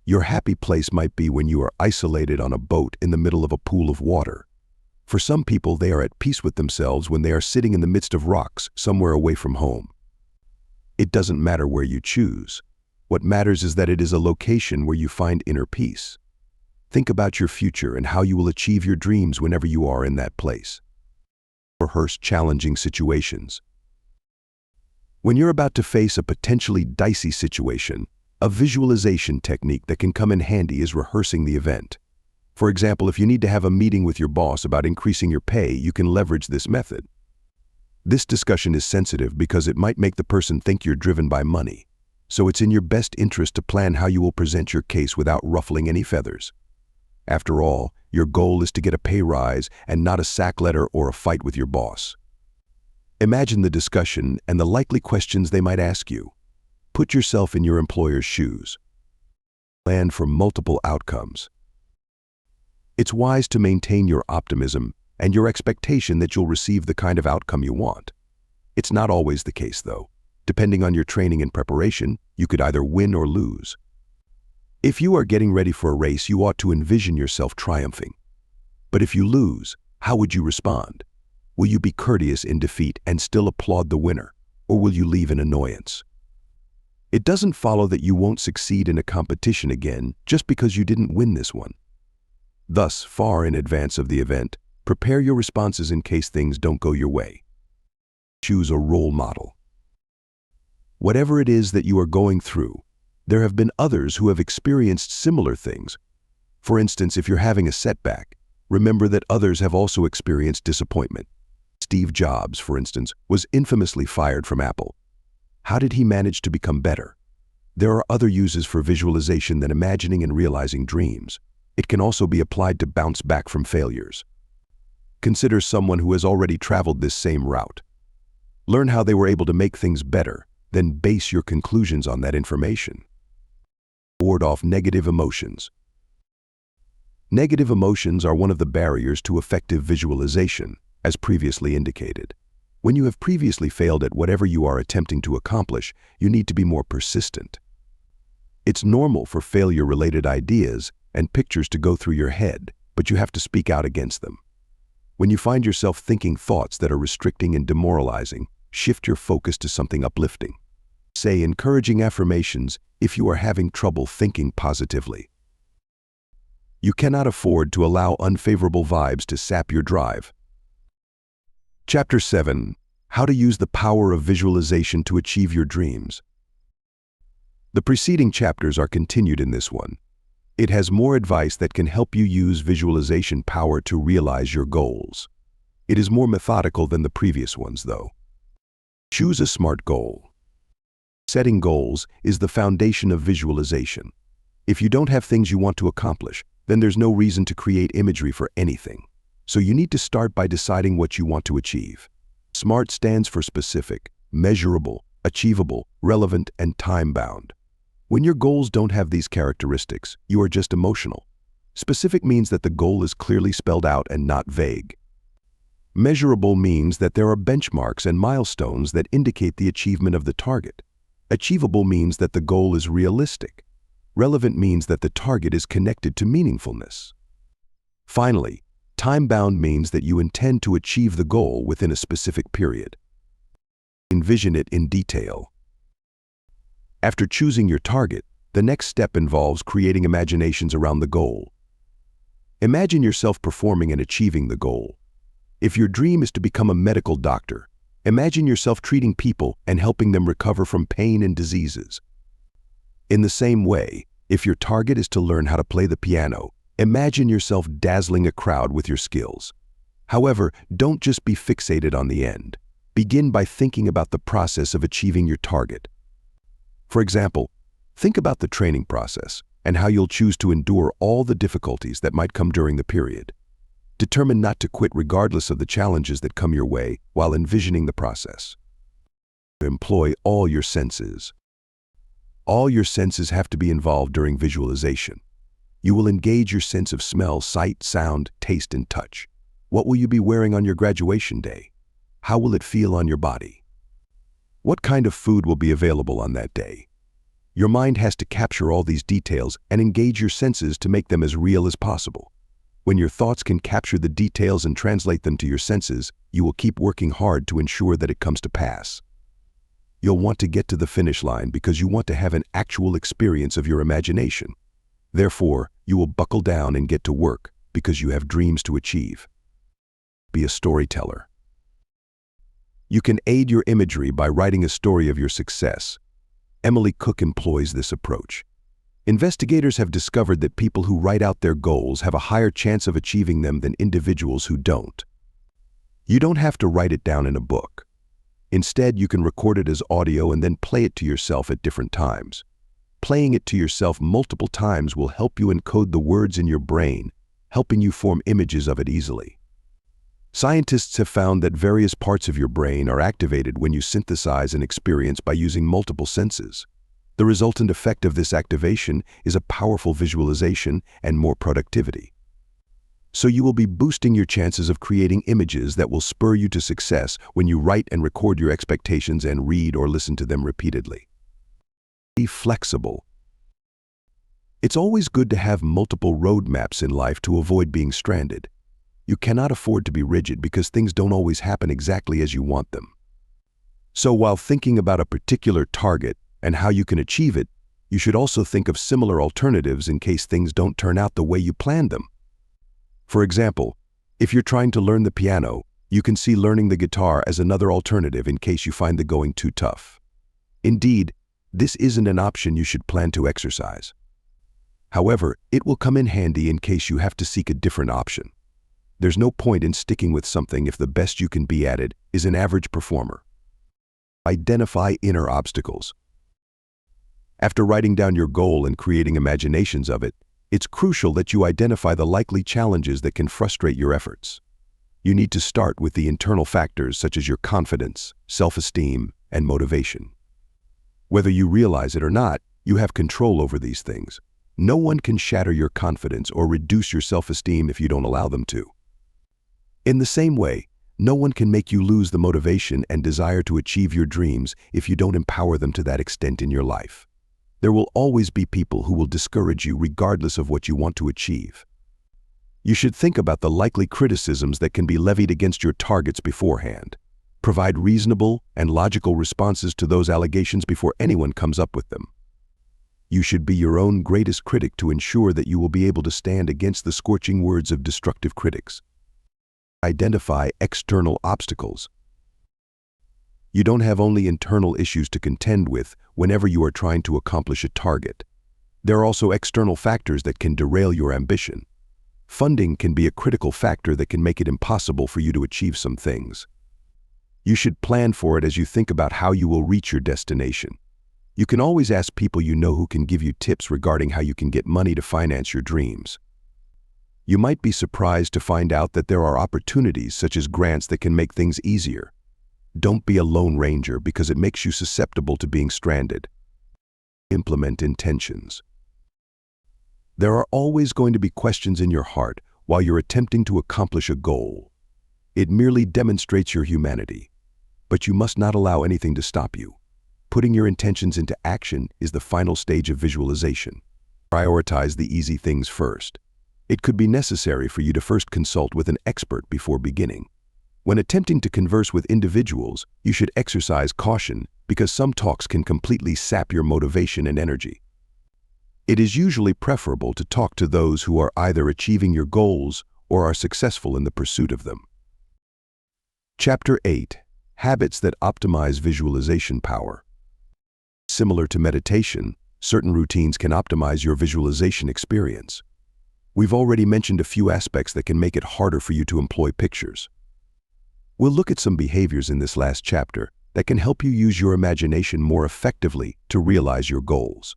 Your happy place might be when you are isolated on a boat in the middle of a pool of water. For some people, they are at peace with themselves when they are sitting in the midst of rocks somewhere away from home. It doesn't matter where you choose. What matters is that it is a location where you find inner peace. Think about your future and how you will achieve your dreams whenever you are in that place. Rehearse challenging situations. When you're about to face a potentially dicey situation, a visualization technique that can come in handy is rehearsing the event. For example, if you need to have a meeting with your boss about increasing your pay, you can leverage this method. This discussion is sensitive because it might make the person think you're driven by money. So it's in your best interest to plan how you will present your case without ruffling any feathers. After all, your goal is to get a pay rise and not a sack letter or a fight with your boss. Imagine the discussion and the likely questions they might ask you. Put yourself in your employer's shoes. Plan for multiple outcomes. It's wise to maintain your optimism and your expectation that you'll receive the kind of outcome you want. It's not always the case, though. Depending on your training and preparation, you could either win or lose. If you are getting ready for a race, you ought to envision yourself triumphing. But if you lose, how would you respond? Will you be courteous in defeat and still applaud the winner, or will you leave in annoyance? It doesn't follow that you won't succeed in a competition again just because you didn't win this one. Thus, far in advance of the event, prepare your responses in case things don't go your way. Choose a role model. Whatever it is that you are going through, there have been others who have experienced similar things. For instance, if you're having a setback, remember that others have also experienced disappointment. Steve Jobs, for instance, was infamously fired from Apple. How did he manage to become better? There are other uses for visualization than imagining and realizing dreams. It can also be applied to bounce back from failures. Consider someone who has already traveled this same route. Learn how they were able to make things better, then base your conclusions on that information. Ward off negative emotions. Negative emotions are one of the barriers to effective visualization, as previously indicated. When you have previously failed at whatever you are attempting to accomplish, you need to be more persistent. It's normal for failure-related ideas and pictures to go through your head, but you have to speak out against them. When you find yourself thinking thoughts that are restricting and demoralizing, shift your focus to something uplifting. Say encouraging affirmations if you are having trouble thinking positively. You cannot afford to allow unfavorable vibes to sap your drive. Chapter 7. How to use the power of visualization to achieve your dreams. The preceding chapters are continued in this one. It has more advice that can help you use visualization power to realize your goals. It is more methodical than the previous ones, though. Choose a SMART goal. Setting goals is the foundation of visualization. If you don't have things you want to accomplish, then there's no reason to create imagery for anything. So you need to start by deciding what you want to achieve. SMART stands for specific, measurable, achievable, relevant, and time-bound. When your goals don't have these characteristics, you are just emotional. Specific means that the goal is clearly spelled out and not vague. Measurable means that there are benchmarks and milestones that indicate the achievement of the target. Achievable means that the goal is realistic. Relevant means that the target is connected to meaningfulness. Finally, time-bound means that you intend to achieve the goal within a specific period. Envision it in detail. After choosing your target, the next step involves creating imaginations around the goal. Imagine yourself performing and achieving the goal. If your dream is to become a medical doctor, imagine yourself treating people and helping them recover from pain and diseases. In the same way, if your target is to learn how to play the piano, imagine yourself dazzling a crowd with your skills. However, don't just be fixated on the end. Begin by thinking about the process of achieving your target. For example, think about the training process and how you'll choose to endure all the difficulties that might come during the period. Determine not to quit regardless of the challenges that come your way while envisioning the process. Employ all your senses. All your senses have to be involved during visualization. You will engage your sense of smell, sight, sound, taste, and touch. What will you be wearing on your graduation day? How will it feel on your body? What kind of food will be available on that day? Your mind has to capture all these details and engage your senses to make them as real as possible. When your thoughts can capture the details and translate them to your senses, you will keep working hard to ensure that it comes to pass. You'll want to get to the finish line because you want to have an actual experience of your imagination. Therefore, you will buckle down and get to work because you have dreams to achieve. Be a storyteller. You can aid your imagery by writing a story of your success. Emily Cook employs this approach. Investigators have discovered that people who write out their goals have a higher chance of achieving them than individuals who don't. You don't have to write it down in a book. Instead, you can record it as audio and then play it to yourself at different times. Playing it to yourself multiple times will help you encode the words in your brain, helping you form images of it easily. Scientists have found that various parts of your brain are activated when you synthesize an experience by using multiple senses. The resultant effect of this activation is a powerful visualization and more productivity. So you will be boosting your chances of creating images that will spur you to success when you write and record your expectations and read or listen to them repeatedly. Be flexible. It's always good to have multiple roadmaps in life to avoid being stranded. You cannot afford to be rigid because things don't always happen exactly as you want them. So while thinking about a particular target and how you can achieve it, you should also think of similar alternatives in case things don't turn out the way you planned them. For example, if you're trying to learn the piano, you can see learning the guitar as another alternative in case you find the going too tough. Indeed, this isn't an option you should plan to exercise. However, it will come in handy in case you have to seek a different option. There's no point in sticking with something if the best you can be at it is an average performer. Identify inner obstacles. After writing down your goal and creating imaginations of it, it's crucial that you identify the likely challenges that can frustrate your efforts. You need to start with the internal factors such as your confidence, self-esteem, and motivation. Whether you realize it or not, you have control over these things. No one can shatter your confidence or reduce your self-esteem if you don't allow them to. In the same way, no one can make you lose the motivation and desire to achieve your dreams if you don't empower them to that extent in your life. There will always be people who will discourage you regardless of what you want to achieve. You should think about the likely criticisms that can be levied against your targets beforehand. Provide reasonable and logical responses to those allegations before anyone comes up with them. You should be your own greatest critic to ensure that you will be able to stand against the scorching words of destructive critics. Identify external obstacles. You don't have only internal issues to contend with whenever you are trying to accomplish a target. There are also external factors that can derail your ambition. Funding can be a critical factor that can make it impossible for you to achieve some things. You should plan for it as you think about how you will reach your destination. You can always ask people you know who can give you tips regarding how you can get money to finance your dreams. You might be surprised to find out that there are opportunities such as grants that can make things easier. Don't be a lone ranger because it makes you susceptible to being stranded. Implement intentions. There are always going to be questions in your heart while you're attempting to accomplish a goal. It merely demonstrates your humanity. But you must not allow anything to stop you. Putting your intentions into action is the final stage of visualization. Prioritize the easy things first. It could be necessary for you to first consult with an expert before beginning. When attempting to converse with individuals, you should exercise caution because some talks can completely sap your motivation and energy. It is usually preferable to talk to those who are either achieving your goals or are successful in the pursuit of them. Chapter 8. Habits that optimize visualization power. Similar to meditation, certain routines can optimize your visualization experience. We've already mentioned a few aspects that can make it harder for you to employ pictures. We'll look at some behaviors in this last chapter that can help you use your imagination more effectively to realize your goals.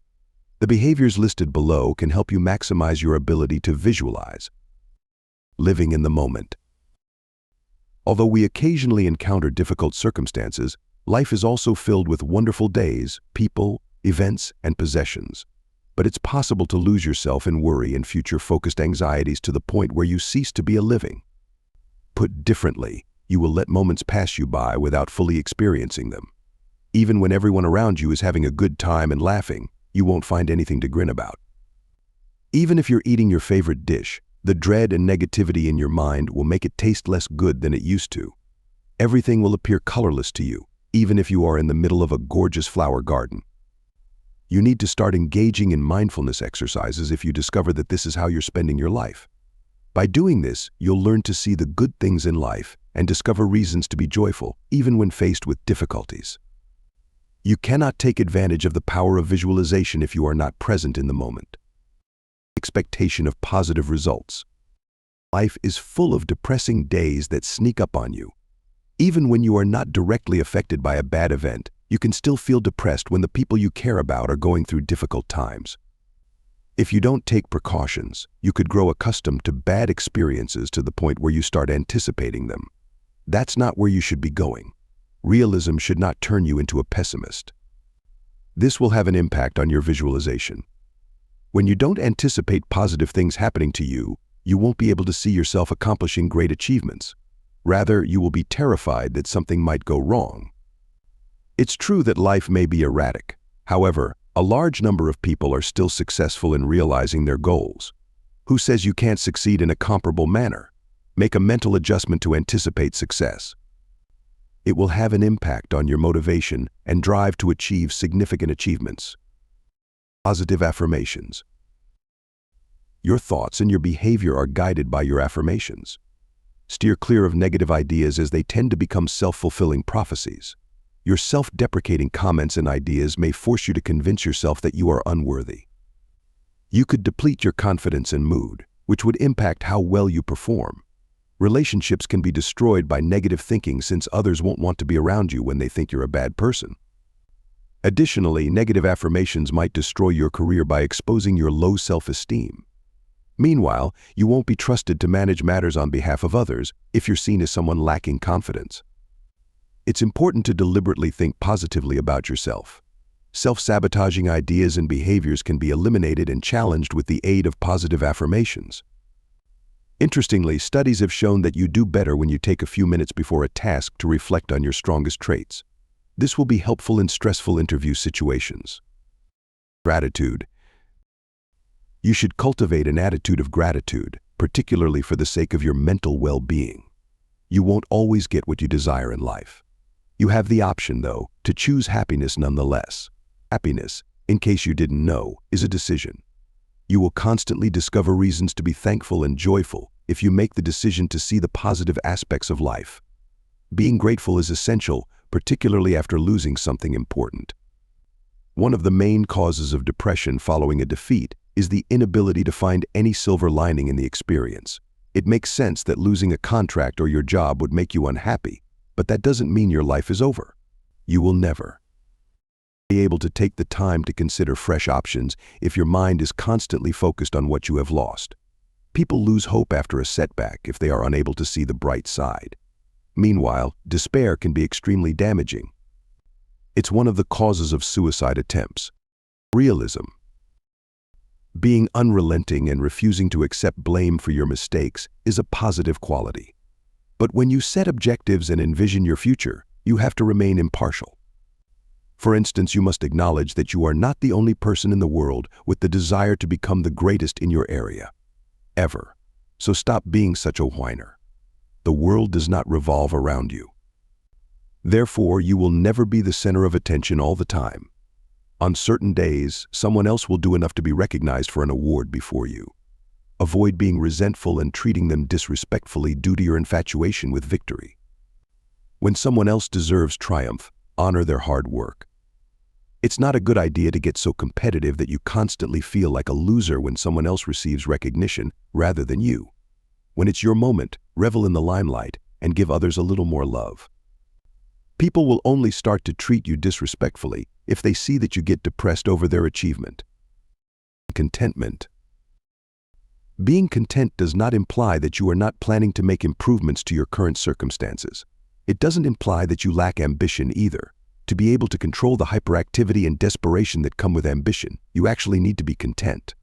The behaviors listed below can help you maximize your ability to visualize. Living in the moment. Although we occasionally encounter difficult circumstances, life is also filled with wonderful days, people, events, and possessions. But it's possible to lose yourself in worry and future-focused anxieties to the point where you cease to be a living. Put differently, you will let moments pass you by without fully experiencing them. Even when everyone around you is having a good time and laughing, you won't find anything to grin about. Even if you're eating your favorite dish, the dread and negativity in your mind will make it taste less good than it used to. Everything will appear colorless to you, even if you are in the middle of a gorgeous flower garden. You need to start engaging in mindfulness exercises if you discover that this is how you're spending your life. By doing this, you'll learn to see the good things in life and discover reasons to be joyful, even when faced with difficulties. You cannot take advantage of the power of visualization if you are not present in the moment. Expectation of positive results. Life is full of depressing days that sneak up on you. Even when you are not directly affected by a bad event, you can still feel depressed when the people you care about are going through difficult times. If you don't take precautions, you could grow accustomed to bad experiences to the point where you start anticipating them. That's not where you should be going. Realism should not turn you into a pessimist. This will have an impact on your visualization. When you don't anticipate positive things happening to you, you won't be able to see yourself accomplishing great achievements. Rather, you will be terrified that something might go wrong. It's true that life may be erratic. However, a large number of people are still successful in realizing their goals. Who says you can't succeed in a comparable manner? Make a mental adjustment to anticipate success. It will have an impact on your motivation and drive to achieve significant achievements. Positive affirmations. Your thoughts and your behavior are guided by your affirmations. Steer clear of negative ideas as they tend to become self-fulfilling prophecies. Your self-deprecating comments and ideas may force you to convince yourself that you are unworthy. You could deplete your confidence and mood, which would impact how well you perform. Relationships can be destroyed by negative thinking since others won't want to be around you when they think you're a bad person. Additionally, negative affirmations might destroy your career by exposing your low self-esteem. Meanwhile, you won't be trusted to manage matters on behalf of others if you're seen as someone lacking confidence. It's important to deliberately think positively about yourself. Self-sabotaging ideas and behaviors can be eliminated and challenged with the aid of positive affirmations. Interestingly, studies have shown that you do better when you take a few minutes before a task to reflect on your strongest traits. This will be helpful in stressful interview situations. Gratitude. You should cultivate an attitude of gratitude, particularly for the sake of your mental well-being. You won't always get what you desire in life. You have the option, though, to choose happiness nonetheless. Happiness, in case you didn't know, is a decision. You will constantly discover reasons to be thankful and joyful if you make the decision to see the positive aspects of life. Being grateful is essential, particularly after losing something important. One of the main causes of depression following a defeat is the inability to find any silver lining in the experience. It makes sense that losing a contract or your job would make you unhappy, but that doesn't mean your life is over. You will never be able to take the time to consider fresh options if your mind is constantly focused on what you have lost. People lose hope after a setback if they are unable to see the bright side. Meanwhile, despair can be extremely damaging. It's one of the causes of suicide attempts. Realism. Being unrelenting and refusing to accept blame for your mistakes is a positive quality. But when you set objectives and envision your future, you have to remain impartial. For instance, you must acknowledge that you are not the only person in the world with the desire to become the greatest in your area. Ever. So stop being such a whiner. The world does not revolve around you. Therefore, you will never be the center of attention all the time. On certain days, someone else will do enough to be recognized for an award before you. Avoid being resentful and treating them disrespectfully due to your infatuation with victory. When someone else deserves triumph, honor their hard work. It's not a good idea to get so competitive that you constantly feel like a loser when someone else receives recognition rather than you. When it's your moment, revel in the limelight and give others a little more love. People will only start to treat you disrespectfully if they see that you get depressed over their achievement. Contentment. Being content does not imply that you are not planning to make improvements to your current circumstances. It doesn't imply that you lack ambition either. To be able to control the hyperactivity and desperation that come with ambition, you actually need to be content.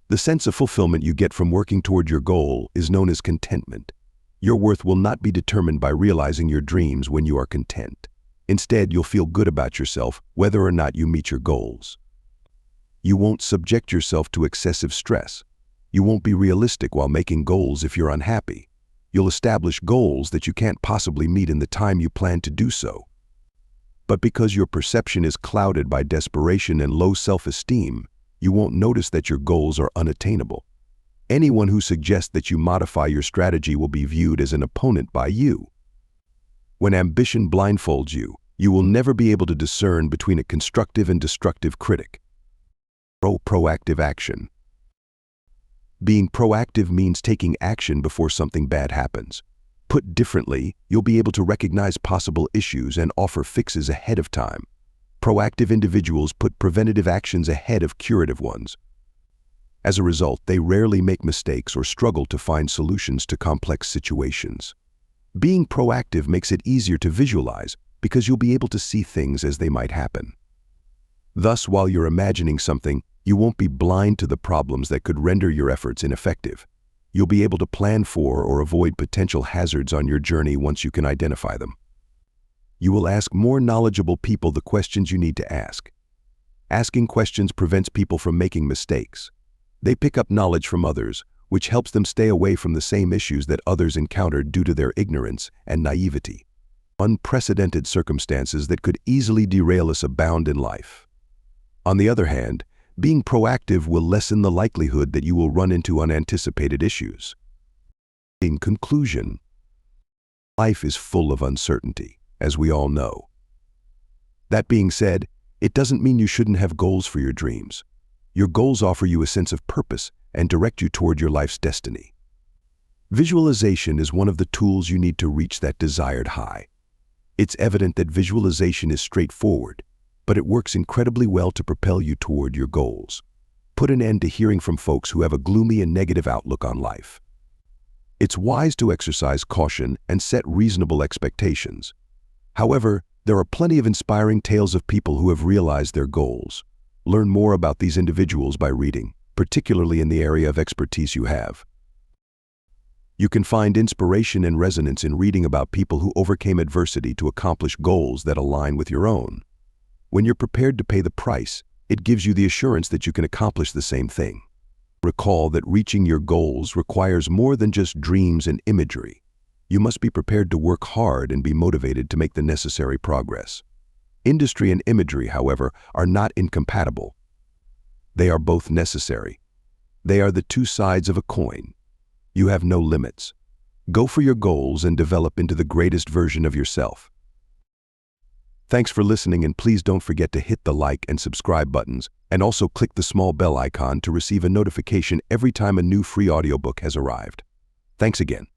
The sense of fulfillment you get from working toward your goal is known as contentment. Your worth will not be determined by realizing your dreams when you are content. Instead, you'll feel good about yourself whether or not you meet your goals. You won't subject yourself to excessive stress. You won't be realistic while making goals if you're unhappy. You'll establish goals that you can't possibly meet in the time you plan to do so. But because your perception is clouded by desperation and low self-esteem, you won't notice that your goals are unattainable. Anyone who suggests that you modify your strategy will be viewed as an opponent by you. When ambition blindfolds you, you will never be able to discern between a constructive and destructive critic. Proactive action. Being proactive means taking action before something bad happens. Put differently, you'll be able to recognize possible issues and offer fixes ahead of time. Proactive individuals put preventative actions ahead of curative ones. As a result, they rarely make mistakes or struggle to find solutions to complex situations. Being proactive makes it easier to visualize because you'll be able to see things as they might happen. Thus, while you're imagining something, you won't be blind to the problems that could render your efforts ineffective. You'll be able to plan for or avoid potential hazards on your journey once you can identify them. You will ask more knowledgeable people the questions you need to ask. Asking questions prevents people from making mistakes. They pick up knowledge from others, which helps them stay away from the same issues that others encountered due to their ignorance and naivety. Unprecedented circumstances that could easily derail us abound in life. On the other hand, being proactive will lessen the likelihood that you will run into unanticipated issues. In conclusion, life is full of uncertainty, as we all know. That being said, it doesn't mean you shouldn't have goals for your dreams. Your goals offer you a sense of purpose and direct you toward your life's destiny. Visualization is one of the tools you need to reach that desired high. It's evident that visualization is straightforward, but it works incredibly well to propel you toward your goals. Put an end to hearing from folks who have a gloomy and negative outlook on life. It's wise to exercise caution and set reasonable expectations. However, there are plenty of inspiring tales of people who have realized their goals. Learn more about these individuals by reading, particularly in the area of expertise you have. You can find inspiration and resonance in reading about people who overcame adversity to accomplish goals that align with your own. When you're prepared to pay the price, it gives you the assurance that you can accomplish the same thing. Recall that reaching your goals requires more than just dreams and imagery. You must be prepared to work hard and be motivated to make the necessary progress. Industry and imagery, however, are not incompatible. They are both necessary. They are the two sides of a coin. You have no limits. Go for your goals and develop into the greatest version of yourself. Thanks for listening, and please don't forget to hit the like and subscribe buttons, and also click the small bell icon to receive a notification every time a new free audiobook has arrived. Thanks again.